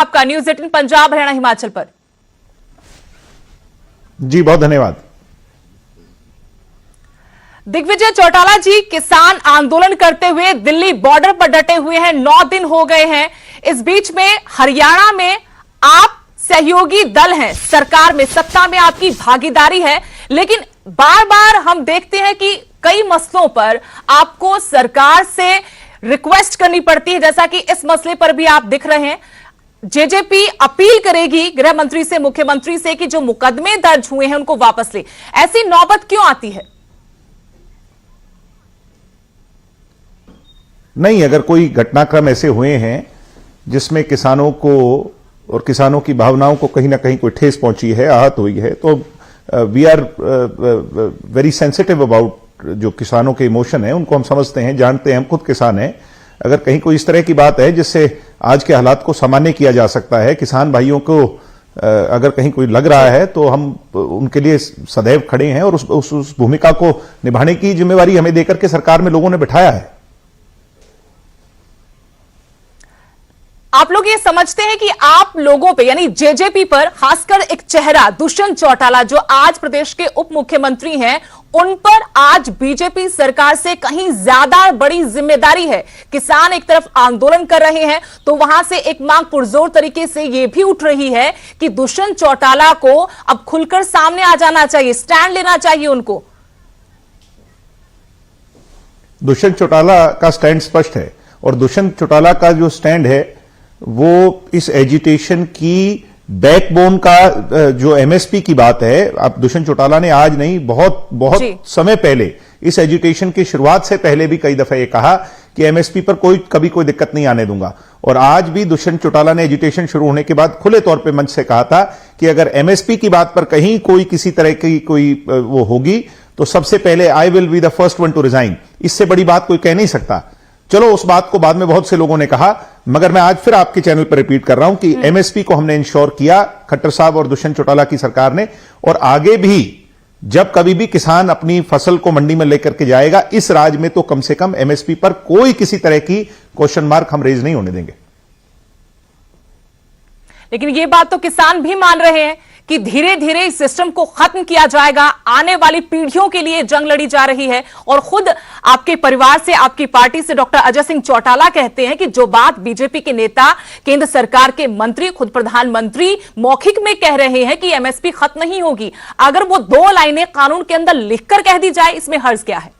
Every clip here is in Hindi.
आपका न्यूज 18 पंजाब हरियाणा हिमाचल पर। जी बहुत धन्यवाद। दिग्विजय चौटाला जी किसान आंदोलन करते हुए दिल्ली बॉर्डर पर डटे हुए हैं, 9 दिन हो गए हैं। इस बीच में हरियाणा में आप सहयोगी दल हैं, सरकार में सत्ता में आपकी भागीदारी है, लेकिन बार बार हम देखते हैं कि कई मसलों पर आपको सरकार से रिक्वेस्ट करनी पड़ती है, जैसा कि इस मसले पर भी आप दिख रहे हैं। जेजेपी अपील करेगी गृह मंत्री से, मुख्यमंत्री से कि जो मुकदमे दर्ज हुए हैं उनको वापस ले। ऐसी नौबत क्यों आती है? नहीं, अगर कोई घटनाक्रम ऐसे हुए हैं जिसमें किसानों को और किसानों की भावनाओं को कहीं ना कहीं कोई ठेस पहुंची है, आहत हुई है, तो we are very sensitive about जो किसानों के इमोशन है, उनको हम समझते हैं, जानते हैं, हम खुद किसान हैं। अगर कहीं कोई इस तरह की बात है जिससे आज के हालात को सामान्य किया जा सकता है, किसान भाइयों को अगर कहीं कोई लग रहा है, तो हम उनके लिए सदैव खड़े हैं और उस भूमिका को निभाने की जिम्मेवारी हमें देकर के सरकार में लोगों ने बिठाया है। आप लोग ये समझते हैं कि आप लोगों पे यानी जेजेपी पर खासकर एक चेहरा दुष्यंत चौटाला जो आज प्रदेश के उप मुख्यमंत्री हैं, उन पर आज बीजेपी सरकार से कहीं ज्यादा बड़ी जिम्मेदारी है। किसान एक तरफ आंदोलन कर रहे हैं तो वहां से एक मांग पुरजोर तरीके से यह भी उठ रही है कि दुष्यंत चौटाला को अब खुलकर सामने आ जाना चाहिए, स्टैंड लेना चाहिए उनको। दुष्यंत चौटाला का स्टैंड स्पष्ट है और दुष्यंत चौटाला का जो स्टैंड है वो इस एजिटेशन की बैकबोन का जो एमएसपी की बात है। अब दुष्यंत चौटाला ने आज नहीं, बहुत समय पहले, इस एजिटेशन की शुरुआत से पहले भी कई दफा ये कहा कि एमएसपी पर कभी कोई दिक्कत नहीं आने दूंगा। और आज भी दुष्यंत चौटाला ने एजिटेशन शुरू होने के बाद खुले तौर पे मंच से कहा था कि अगर एमएसपी की बात पर कहीं कोई किसी तरह की कोई वो होगी तो सबसे पहले I will be the first one two resign. इससे बड़ी बात कोई कह नहीं सकता। चलो, उस बात को बाद में बहुत से लोगों ने कहा, मगर मैं आज फिर आपके चैनल पर रिपीट कर रहा हूं कि एमएसपी को हमने इंश्योर किया, खट्टर साहब और दुष्यंत चौटाला की सरकार ने, और आगे भी जब कभी भी किसान अपनी फसल को मंडी में लेकर के जाएगा, इस राज्य में तो कम से कम एमएसपी पर कोई किसी तरह की क्वेश्चन मार्क हम रेज नहीं होने देंगे। लेकिन यह बात तो किसान भी मान रहे हैं कि धीरे धीरे इस सिस्टम को खत्म किया जाएगा, आने वाली पीढ़ियों के लिए जंग लड़ी जा रही है। और खुद आपके परिवार से, आपकी पार्टी से डॉक्टर अजय सिंह चौटाला कहते हैं कि जो बात बीजेपी के नेता, केंद्र सरकार के मंत्री, खुद प्रधानमंत्री मौखिक में कह रहे हैं कि एमएसपी खत्म नहीं होगी, अगर वो 2 लाइनें कानून के अंदर लिखकर कह दी जाए, इसमें हर्ज क्या है?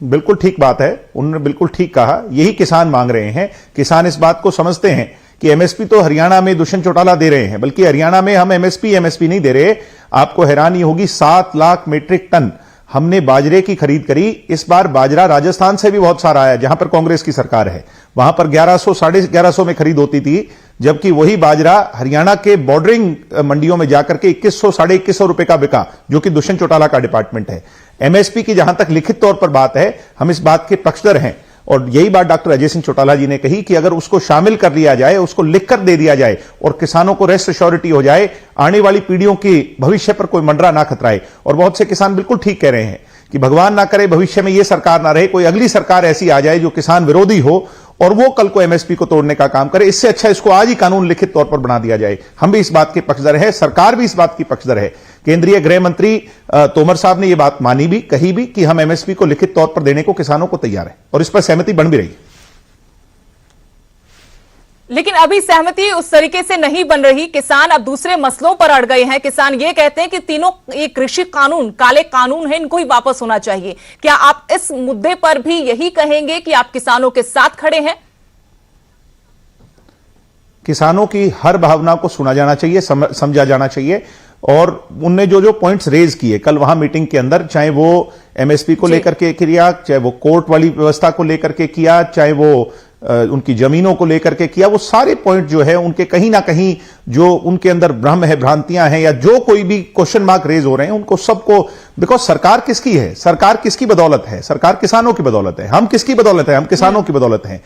बिल्कुल ठीक बात है, उन्होंने बिल्कुल ठीक कहा, यही किसान मांग रहे हैं। किसान इस बात को समझते हैं कि एमएसपी तो हरियाणा में दुष्यंत चौटाला दे रहे हैं, बल्कि हरियाणा में हम एमएसपी नहीं दे रहे। आपको हैरानी होगी, 7 लाख मीट्रिक टन हमने बाजरे की खरीद करी। इस बार बाजरा राजस्थान से भी बहुत सारा आया, जहां पर कांग्रेस की सरकार है। वहां पर 1100 साढ़े 1100 में खरीद होती थी, जबकि वही बाजरा हरियाणा के बॉर्डरिंग मंडियों में जाकर के 2100 साढ़े 2100 रुपए का बिका, जो कि दुष्यंत चौटाला का डिपार्टमेंट है। एमएसपी की जहां तक लिखित तौर पर बात है, हम इस बात के पक्षधर हैं, और यही बात डॉक्टर अजय सिंह चौटाला जी ने कही कि अगर उसको शामिल कर लिया जाए, उसको लिखकर दे दिया जाए और किसानों को रेस्ट श्योरिटी हो जाए, आने वाली पीढ़ियों के भविष्य पर कोई मंडरा ना खतराए। और बहुत से किसान बिल्कुल ठीक कह रहे हैं कि भगवान ना करे भविष्य में यह सरकार ना रहे, कोई अगली सरकार ऐसी आ जाए जो किसान विरोधी हो और वो कल को एमएसपी को तोड़ने का काम करे। इससे अच्छा इसको आज ही कानून लिखित तौर पर बना दिया जाए। हम भी इस बात के पक्षधर हैं, सरकार भी इस बात की पक्षधर है। केंद्रीय गृह मंत्री तोमर साहब ने यह बात मानी भी, कही भी कि हम एमएसपी को लिखित तौर पर देने को किसानों को तैयार है, और इस पर सहमति बन भी रही है। लेकिन अभी सहमति उस तरीके से नहीं बन रही, किसान अब दूसरे मसलों पर अड़ गए हैं। किसान ये कहते हैं कि तीनों ये कृषि कानून काले कानून है, इनको ही वापस होना चाहिए। क्या आप इस मुद्दे पर भी यही कहेंगे कि आप किसानों के साथ खड़े हैं? किसानों की हर भावना को सुना जाना चाहिए, समझा जाना चाहिए, और उनने जो पॉइंट्स रेज किए कल वहां मीटिंग के अंदर, चाहे वो एमएसपी को लेकर के किया, चाहे वो कोर्ट वाली व्यवस्था को लेकर के किया, चाहे वो उनकी जमीनों को लेकर के किया, वो सारे पॉइंट जो है उनके कहीं ना कहीं जो उनके अंदर भ्रम है, भ्रांतियां हैं, या जो कोई भी क्वेश्चन मार्क रेज हो रहे हैं, उनको सबको, बिकॉज सरकार किसकी है, सरकार किसकी बदौलत है? सरकार किसानों की बदौलत है। हम किसकी बदौलत है? हम किसानों की बदौलत हैं।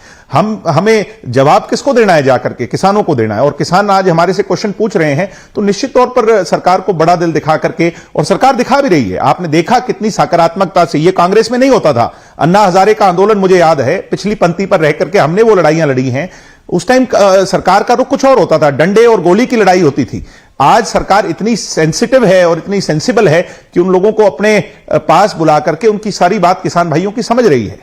हमें जवाब किसको देना है? जाकर के किसानों को देना है। और किसान आज हमारे से क्वेश्चन पूछ रहे हैं, तो निश्चित तौर पर सरकार को बड़ा दिल दिखा करके, और सरकार दिखा भी रही है। आपने देखा कितनी सकारात्मकता से, ये कांग्रेस में नहीं होता था। अन्ना हजारे का आंदोलन मुझे याद है, पिछली पंक्ति पर रह करके हमने वो लड़ाइयां लड़ी हैं। उस टाइम सरकार का रुख कुछ और होता था, डंडे और गोली की लड़ाई होती थी। आज सरकार इतनी सेंसिटिव है और इतनी सेंसिबल है कि उन लोगों को अपने पास बुला करके उनकी सारी बात किसान भाइयों की समझ रही है।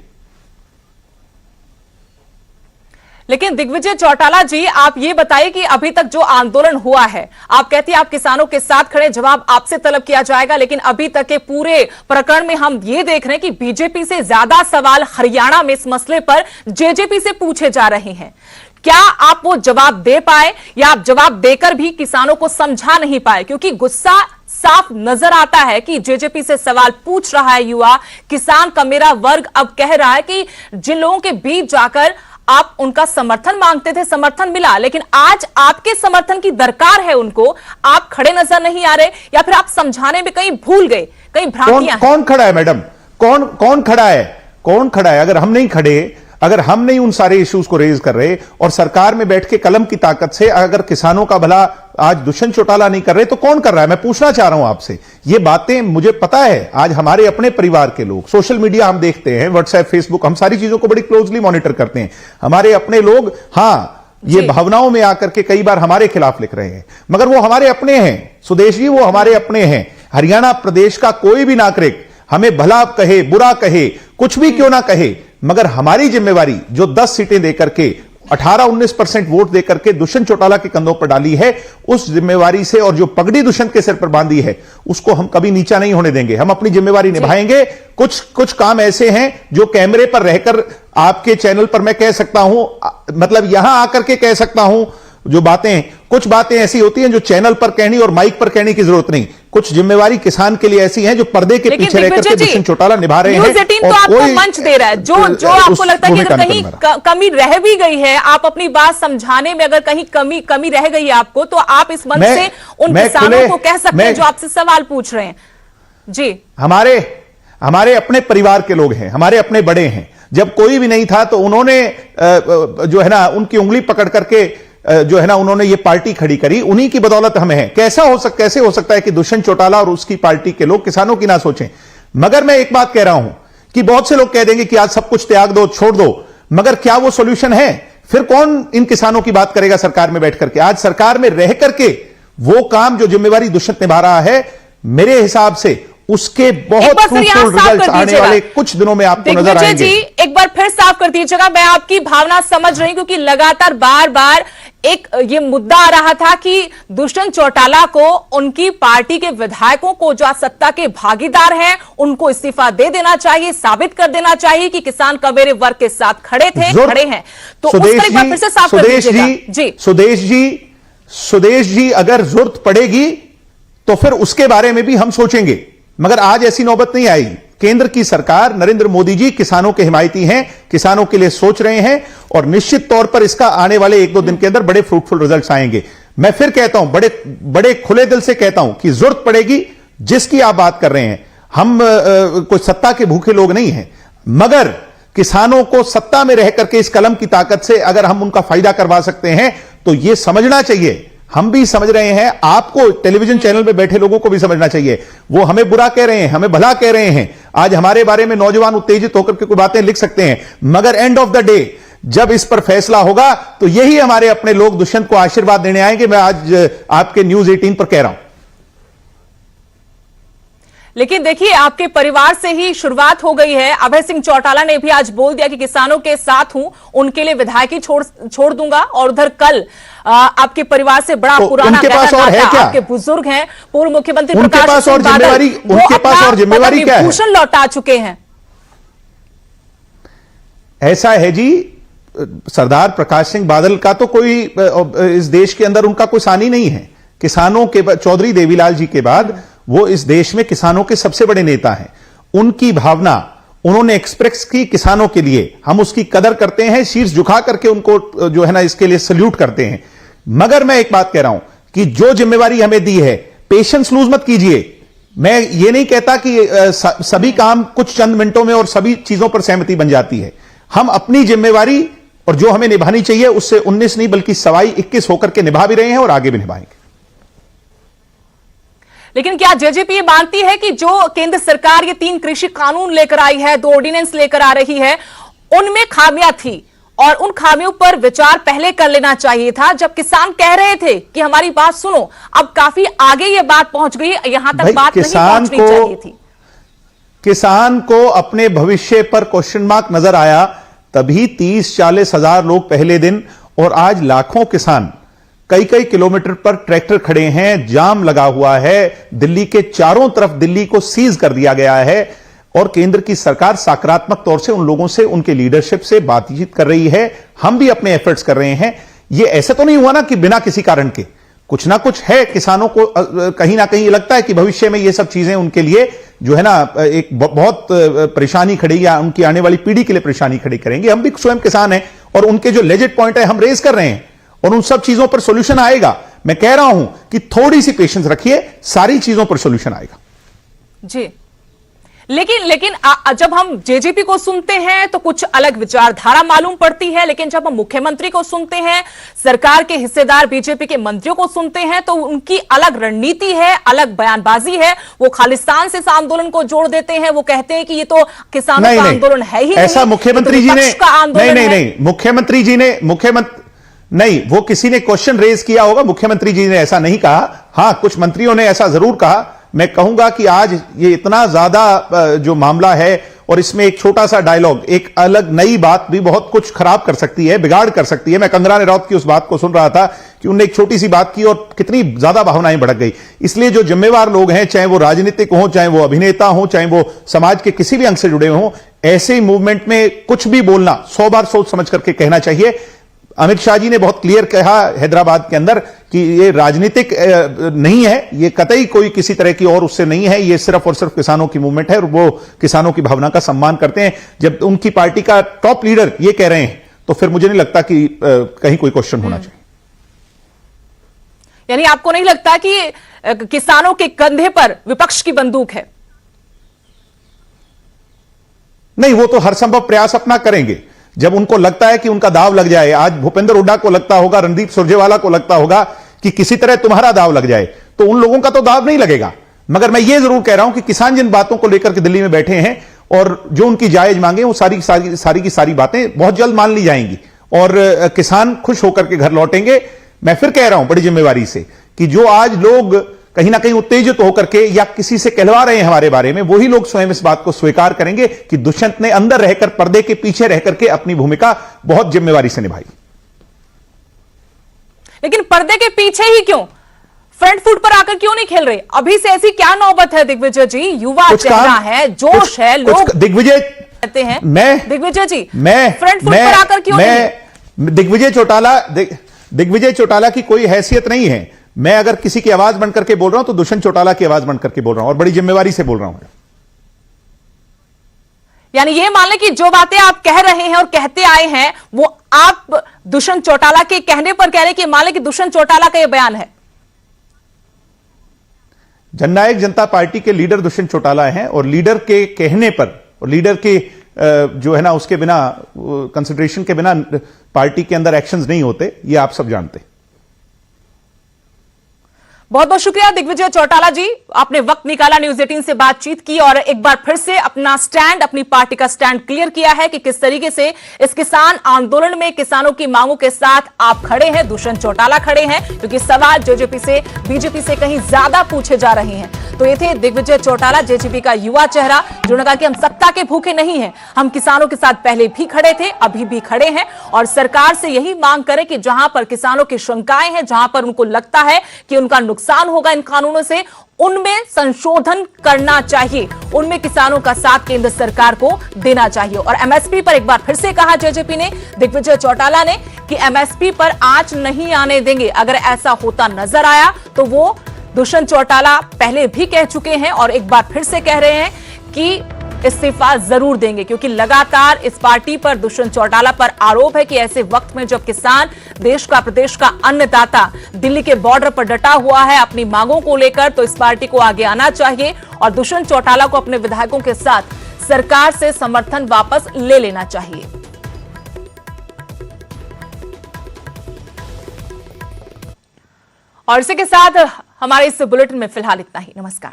लेकिन दिग्विजय चौटाला जी, आप ये बताइए कि अभी तक जो आंदोलन हुआ है, आप कहती हैं आप किसानों के साथ खड़े, जवाब आपसे तलब किया जाएगा, लेकिन अभी तक के पूरे प्रकरण में हम ये देख रहे हैं कि बीजेपी से ज्यादा सवाल हरियाणा में इस मसले पर जेजेपी से पूछे जा रहे हैं। क्या आप वो जवाब दे पाए, या आप जवाब देकर भी किसानों को समझा नहीं पाए? क्योंकि गुस्सा साफ नजर आता है कि जेजेपी से सवाल पूछ रहा है युवा किसान का मेरा वर्ग, अब कह रहा है कि जिन लोगों के बीच जाकर आप उनका समर्थन मांगते थे, समर्थन मिला, लेकिन आज आपके समर्थन की दरकार है उनको, आप खड़े नजर नहीं आ रहे, या फिर आप समझाने में कहीं भूल गए, कहीं भ्रांतियां हैं? कौन खड़ा है मैडम? कौन खड़ा है? कौन खड़ा है? अगर हम नहीं खड़े, अगर हम नहीं उन सारे इश्यूज को रेज कर रहे और सरकार में बैठ के कलम की ताकत से अगर किसानों का भला आज दुष्यंत चौटाला नहीं कर रहे तो कौन कर रहा है? मैं पूछना चाह रहा हूं आपसे। ये बातें मुझे पता है, आज हमारे अपने परिवार के लोग, सोशल मीडिया हम देखते हैं, व्हाट्सएप, फेसबुक, हम सारी चीजों को बड़ी क्लोजली मॉनिटर करते हैं। हमारे अपने लोग, ये भावनाओं में आकर के कई बार हमारे खिलाफ लिख रहे हैं, मगर वो हमारे अपने हैं सुदेश जी, वो हमारे अपने हैं। हरियाणा प्रदेश का कोई भी नागरिक हमें भला कहे, बुरा कहे, कुछ भी क्यों ना कहे, मगर हमारी जिम्मेवारी जो 10 सीटें देकर के 18-19% वोट देकर के दुष्यंत चौटाला के कंधों पर डाली है, उस जिम्मेवारी से, और जो पगड़ी दुष्यंत के सिर पर बांधी है, उसको हम कभी नीचा नहीं होने देंगे। हम अपनी जिम्मेवारी निभाएंगे। कुछ काम ऐसे हैं जो कैमरे पर रहकर आपके चैनल पर मैं कह सकता हूं, मतलब यहां आकर के कह सकता हूं जो बातें, कुछ बातें ऐसी होती हैं जो चैनल पर कहनी और माइक पर कहने की जरूरत नहीं। कुछ जिम्मेवारी किसान के लिए ऐसी है जो पर्दे के पीछे रहकर के दुष्यंत चौटाला निभा रहे हैं। न्यूज़ 18 तो आपको मंच दे रहा है, जो आपको लगता है कि अगर कहीं कमी रह भी गई है, आप अपनी बात समझाने में अगर कहीं कमी रह गई है आपको, तो आप इस मंच से उन किसानों को कह सकते हैं जो आपसे सवाल पूछ रहे हैं। जी, हमारे अपने परिवार के लोग हैं, हमारे अपने बड़े हैं। जब कोई भी नहीं था तो उन्होंने जो है ना उनकी उंगली पकड़ करके जो है ना उन्होंने ये पार्टी खड़ी करी, उन्हीं की बदौलत हमें है। कैसे हो सकता है कि दुष्यंत चौटाला और उसकी पार्टी के लोग किसानों की ना सोचें? मगर मैं एक बात कह रहा हूं कि बहुत से लोग कह देंगे कि आज सब कुछ त्याग दो, छोड़ दो, मगर क्या वो सॉल्यूशन है? फिर कौन इन किसानों की बात करेगा सरकार में बैठ करके? आज सरकार में रह करके वो काम जो जिम्मेवारी दुष्यंत निभा रहा है, मेरे हिसाब से उसके बहुत फ्रूटफुल रिजल्ट्स आने वाले कुछ दिनों में आपको नजर आएंगे। जी, एक बार फिर साफ कर दीजिएगा। मैं आपकी भावना समझ रही हूं, क्योंकि लगातार बार एक ये मुद्दा आ रहा था कि दुष्यंत चौटाला को उनकी पार्टी के विधायकों को जो सत्ता के भागीदार हैं उनको इस्तीफा दे देना चाहिए, साबित कर देना चाहिए कि किसान का मेरे वर्ग के साथ खड़े हैं। तो उस पर एक बार फिर से साफ कर दीजिएगा। जी, सुदेश जी, अगर जरूरत पड़ेगी तो फिर उसके बारे में भी हम सोचेंगे, मगर आज ऐसी नौबत नहीं आई। केंद्र की सरकार, नरेंद्र मोदी जी किसानों के हिमायती हैं, किसानों के लिए सोच रहे हैं, और निश्चित तौर पर इसका आने वाले 1-2 दिन के अंदर बड़े फ्रूटफुल रिजल्ट्स आएंगे। मैं फिर कहता हूं, बड़े खुले दिल से कहता हूं कि जरूरत पड़ेगी, जिसकी आप बात कर रहे हैं, हम कोई सत्ता के भूखे लोग नहीं हैं, मगर किसानों को सत्ता में रह करके इस कलम की ताकत से अगर हम उनका फायदा करवा सकते हैं तो यह समझना चाहिए। हम भी समझ रहे हैं, आपको टेलीविजन चैनल में बैठे लोगों को भी समझना चाहिए। वो हमें बुरा कह रहे हैं, हमें भला कह रहे हैं, आज हमारे बारे में नौजवान उत्तेजित होकर के कोई बातें लिख सकते हैं, मगर एंड ऑफ द डे जब इस पर फैसला होगा तो यही हमारे अपने लोग दुष्यंत को आशीर्वाद देने आएंगे। मैं आज आपके न्यूज़ 18 पर कह रहा हूं। लेकिन देखिए, आपके परिवार से ही शुरुआत हो गई है। अभय सिंह चौटाला ने भी आज बोल दिया कि किसानों के साथ हूं, उनके लिए विधायकी छोड़ दूंगा। और उधर कल आपके परिवार से बड़ा पुराना आपके बुजुर्ग हैं, पूर्व मुख्यमंत्री प्रकाश सिंह बादल, उनके पास और जिम्मेवारी क्या है? भूषण लौटा चुके हैं। ऐसा है जी, सरदार प्रकाश सिंह बादल का तो कोई इस देश के अंदर उनका कोई सानी नहीं है। किसानों के चौधरी देवीलाल जी के बाद वो इस देश में किसानों के सबसे बड़े नेता हैं। उनकी भावना उन्होंने एक्सप्रेस की किसानों के लिए, हम उसकी कदर करते हैं, शीर्ष झुका करके उनको जो है ना इसके लिए सल्यूट करते हैं। मगर मैं एक बात कह रहा हूं कि जो जिम्मेवारी हमें दी है, पेशेंस लूज मत कीजिए। मैं ये नहीं कहता कि सभी काम कुछ चंद मिनटों में और सभी चीजों पर सहमति बन जाती है। हम अपनी जिम्मेवारी और जो हमें निभानी चाहिए उससे 19 नहीं बल्कि 21 होकर के निभा भी रहे हैं और आगे भी निभाएंगे। लेकिन क्या जेजेपी ये मानती है कि जो केंद्र सरकार ये 3 कृषि कानून लेकर आई है, 2 ऑर्डिनेंस लेकर आ रही है, उनमें खामियां थी और उन खामियों पर विचार पहले कर लेना चाहिए था जब किसान कह रहे थे कि हमारी बात सुनो। अब काफी आगे ये बात पहुंच गई, यहां तक बात नहीं पहुंचनी चाहिए थी। किसान को अपने भविष्य पर क्वेश्चन मार्क नजर आया, तभी 30-40 हजार लोग पहले दिन, और आज लाखों किसान कई कई किलोमीटर पर ट्रैक्टर खड़े हैं, जाम लगा हुआ है, दिल्ली के चारों तरफ दिल्ली को सीज कर दिया गया है, और केंद्र की सरकार सकारात्मक तौर से उन लोगों से, उनके लीडरशिप से बातचीत कर रही है। हम भी अपने एफर्ट्स कर रहे हैं। यह ऐसा तो नहीं हुआ ना कि बिना किसी कारण के, कुछ ना कुछ है। किसानों को कहीं ना कहीं लगता है कि भविष्य में यह सब चीजें उनके लिए जो है ना एक बहुत परेशानी खड़ी, या उनकी आने वाली पीढ़ी के लिए परेशानी खड़ी करेंगे। हम भी स्वयं किसान हैं और उनके जो लेजिट पॉइंट है हम रेज कर रहे हैं, और उन सब चीजों पर सॉल्यूशन आएगा। मैं कह रहा हूं कि थोड़ी सी पेशेंस रखिए, सारी चीजों पर सॉल्यूशन आएगा। जी, लेकिन जब हम जेजेपी को सुनते हैं तो कुछ अलग विचारधारा मालूम पड़ती है, लेकिन जब हम मुख्यमंत्री को सुनते हैं, सरकार के हिस्सेदार बीजेपी के मंत्रियों को सुनते हैं, तो उनकी अलग रणनीति है, अलग बयानबाजी है। वो खालिस्तान से इस आंदोलन को जोड़ देते हैं। वो कहते हैं कि ये तो किसानों का आंदोलन है ही ऐसा मुख्यमंत्री जी ने नहीं, मुख्यमंत्री जी ने नहीं, वो किसी ने क्वेश्चन रेज किया होगा, मुख्यमंत्री जी ने ऐसा नहीं कहा। हां, कुछ मंत्रियों ने ऐसा जरूर कहा। मैं कहूंगा कि आज ये इतना ज्यादा जो मामला है, और इसमें एक छोटा सा डायलॉग एक अलग नई बात भी बहुत कुछ खराब कर सकती है, बिगाड़ कर सकती है। मैं कंगना रनौत की उस बात को सुन रहा था कि उन्होंने एक छोटी सी बात की और कितनी ज्यादा भावनाएं भड़क गई। इसलिए जो जिम्मेवार लोग हैं, चाहे वो राजनीतिक हो, चाहे वो अभिनेता हो, चाहे वो समाज के किसी भी अंग से जुड़े हों, ऐसे मूवमेंट में कुछ भी बोलना 100 बार सोच समझ करके कहना चाहिए। अमित शाह जी ने बहुत क्लियर कहा हैदराबाद के अंदर कि ये राजनीतिक नहीं है, ये कतई कोई किसी तरह की और उससे नहीं है, ये सिर्फ और सिर्फ किसानों की मूवमेंट है, और वो किसानों की भावना का सम्मान करते हैं। जब उनकी पार्टी का टॉप लीडर ये कह रहे हैं, तो फिर मुझे नहीं लगता कि कहीं कोई क्वेश्चन होना चाहिए। यानी आपको नहीं लगता कि किसानों के कंधे पर विपक्ष की बंदूक है? नहीं, वो तो हर संभव प्रयास अपना करेंगे। जब उनको लगता है कि उनका दाव लग जाए, आज भूपेंद्र हुड्डा को लगता होगा, रणदीप सुरजेवाला को लगता होगा कि किसी तरह तुम्हारा दाव लग जाए, तो उन लोगों का तो दाव नहीं लगेगा। मगर मैं ये जरूर कह रहा हूं कि किसान जिन बातों को लेकर के दिल्ली में बैठे हैं, और जो उनकी जायज मांगे, वो सारी की सारी बातें बहुत जल्द मान ली जाएंगी, और किसान खुश होकर के घर लौटेंगे। मैं फिर कह रहा हूं बड़ी जिम्मेवारी से कि जो आज लोग कहीं ना कहीं उत्तेजित होकर के या किसी से कहलवा रहे हैं हमारे बारे में, वही लोग स्वयं इस बात को स्वीकार करेंगे कि दुष्यंत ने अंदर रहकर, पर्दे के पीछे रहकर के अपनी भूमिका बहुत जिम्मेवारी से निभाई। लेकिन पर्दे के पीछे ही क्यों, फ्रंट फुट पर आकर क्यों नहीं खेल रहे? अभी से ऐसी क्या नौबत है दिग्विजय जी? युवा चेहरा है, जोश है, लोग दिग्विजय कहते हैं। दिग्विजय जी, फ्रंट फुट पर आकर क्यों नहीं? दिग्विजय चौटाला की कोई हैसियत नहीं है। मैं अगर किसी की आवाज बनकर के बोल रहा हूं तो दुष्यंत चौटाला की आवाज बनकर के बोल रहा हूं, और बड़ी जिम्मेवारी से बोल रहा हूं। यानी ये मान लें कि जो बातें आप कह रहे हैं और कहते आए हैं, वो आप दुष्यंत चौटाला के कहने पर कह रहे हैं कि मान लें कि दुष्यंत चौटाला का यह बयान है। जननायक जनता पार्टी के लीडर दुष्यंत चौटाला हैं, और लीडर के कहने पर, और लीडर के जो है ना उसके बिना, कंसिडरेशन के बिना पार्टी के अंदर एक्शंस नहीं होते, ये आप सब जानते। बहुत बहुत शुक्रिया दिग्विजय चौटाला जी, आपने वक्त निकाला, न्यूज 18 से बातचीत की और एक बार फिर से अपना स्टैंड, अपनी पार्टी का स्टैंड क्लियर किया है कि किस तरीके से इस किसान आंदोलन में किसानों की मांगों के साथ आप खड़े हैं, दुष्यंत चौटाला खड़े हैं, क्योंकि सवाल जेजेपी से, बीजेपी से कहीं ज्यादा पूछे जा रहे हैं। तो ये थे दिग्विजय चौटाला, जेजेपी का युवा चेहरा, जिन्होंने कहा कि हम सत्ता के भूखे नहीं हैं, हम किसानों के साथ पहले भी खड़े थे, अभी भी खड़े हैं, और सरकार से यही मांग करें कि जहां पर किसानों की शंकाएं हैं, जहां पर उनको लगता है कि उनका नुकसान होगा इन कानूनों से, उनमें संशोधन करना चाहिए, उनमें किसानों का साथ केंद्र सरकार को देना चाहिए। और एमएसपी पर एक बार फिर से कहा जेजेपी ने, दिग्विजय चौटाला ने, कि एमएसपी पर आंच नहीं आने देंगे। अगर ऐसा होता नजर आया तो वो दुष्यंत चौटाला पहले भी कह चुके हैं और एक बार फिर से कह रहे हैं कि इस्तीफा जरूर देंगे, क्योंकि लगातार इस पार्टी पर, दुष्यंत चौटाला पर आरोप है कि ऐसे वक्त में जब किसान, देश का, प्रदेश का अन्नदाता दिल्ली के बॉर्डर पर डटा हुआ है अपनी मांगों को लेकर, तो इस पार्टी को आगे आना चाहिए और दुष्यंत चौटाला को अपने विधायकों के साथ सरकार से समर्थन वापस ले लेना चाहिए। और इसी के साथ हमारे इस बुलेटिन में फिलहाल इतना ही। नमस्कार।